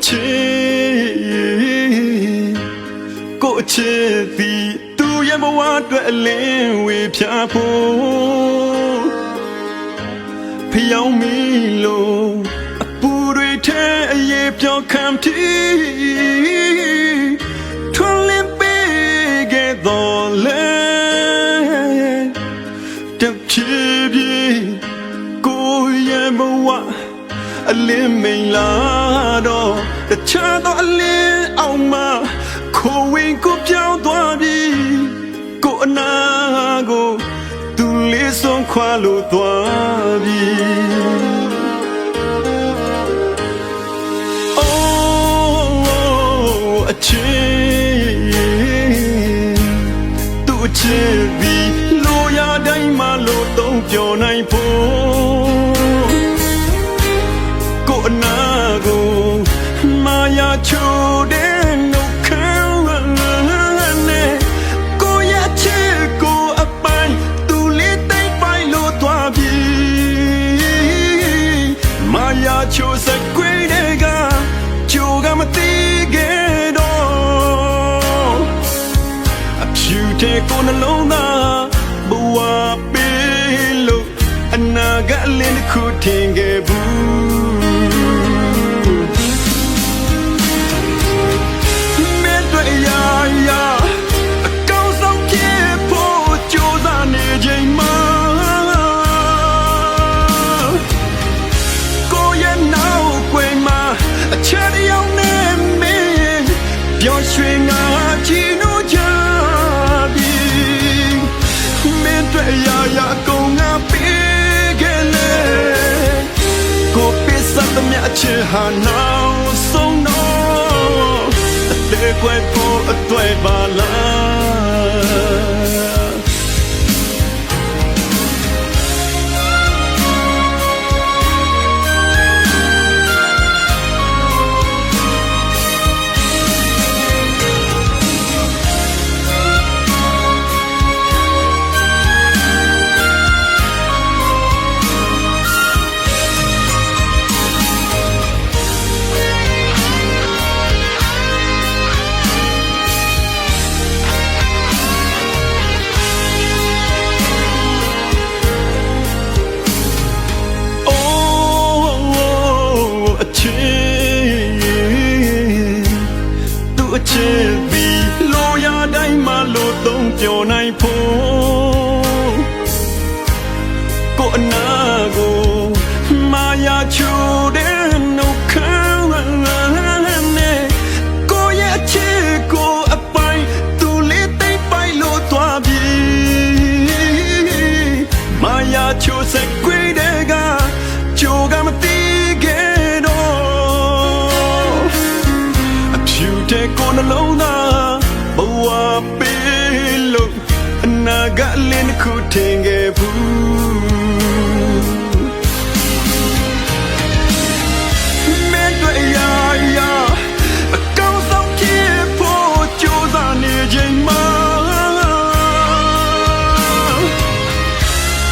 ကိုအချစ်သည်သူရဲ့ဘဝအတွက်အလင်းဝေဖြာဖို့ဖျောင်းမီလို့အပူတွေထဲအရေးပြောခံတီထွန်းလင်းပေးခဲ့တော်လဲတဖြည်းဖြည်းကိုရဲ့ဘဝအလင်းမိန်လာတော့တခြားသောအလင်းအောင်မှာခိုးဝင်ကိုပြောင်းသွားပြီကိုအနာကိုသူလေးစွန်ခွာလို့သွားပြီအိုးအချစ်သူအချစ်ပြီးလိုရတိုင်းမှလို့သုံးပြောနိုင်ဖို့ကိုအနာကိုမာယာချိုတဲ့နှုတ်ခမ်းနဲ့ကိုရချစ်ကိုအပိုင်သူလေးတိတ်ပိုင်လို့သွားပြီမာယာချိုစကွေးတဲ့ကချိုကမသိခဲ့တော့အဖြူတဲ့ကိုနှလုံးသားဘဝပေးလို့အနာကလင်းတစ်ခုထင်ခဲ့ဘူးရွှေငါချီနိုးကြပြီမင်းတို့ရာရာကုန်ငါပေးခဲ့လေကိုပစ္စတ်မြတ်ချေဟာနောက်ဆုံးတော့အသေးကွယ်ဖို့အတွေ့ပါလားချစ်ပြီးလိုရတိုင်းမှလို့သုံးပြောနိုင်ဖို့ကိုအနာကိုမာယာချိုတဲ့နှုတ်ခမ်းနဲ့ကိုရဲ့ချစ်ကိုအပိုင်သူလေးသိမ့်ပိုင်လို့သွားပြီမာယာချိုစကွေးတဲ့ကချိုကမသိခဲ့တော့အဖြူတဲ့ကိုနှလုံးသားဘဝပေးလို့အနာကလင်းတစ်ခုထင်ခဲ့ဘူးမင်းတို့ရာရာအကောင်းဆုံးဖြစ်ဖို့ကြိုးစားနေချိန်မှာ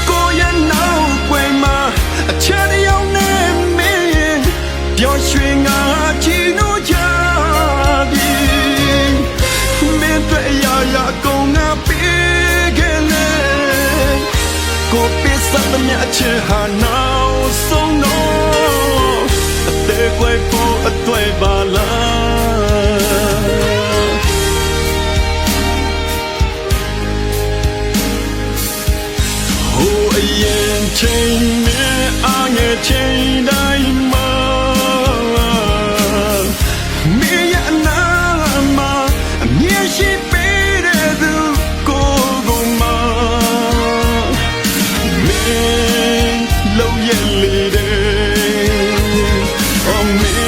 ကိုရနောက်ွယ်မှာအချမ်းရောက်နေမင်းပျော်ရွှင်ငါချီနိုးကြရာကုန်ငါပေးခဲ့လေကိုပစ္စတ်မြတ်ချေဟာနောက်ဆုံးတော့အသေးကွယ်ဖို့အတွေ့ပါလားဟိုအရင်ချိန်နဲ့အားငယ်ချိန်တိုင်းမှာမင်းရဲ့အနာမှာအမြဲရှိOh, me.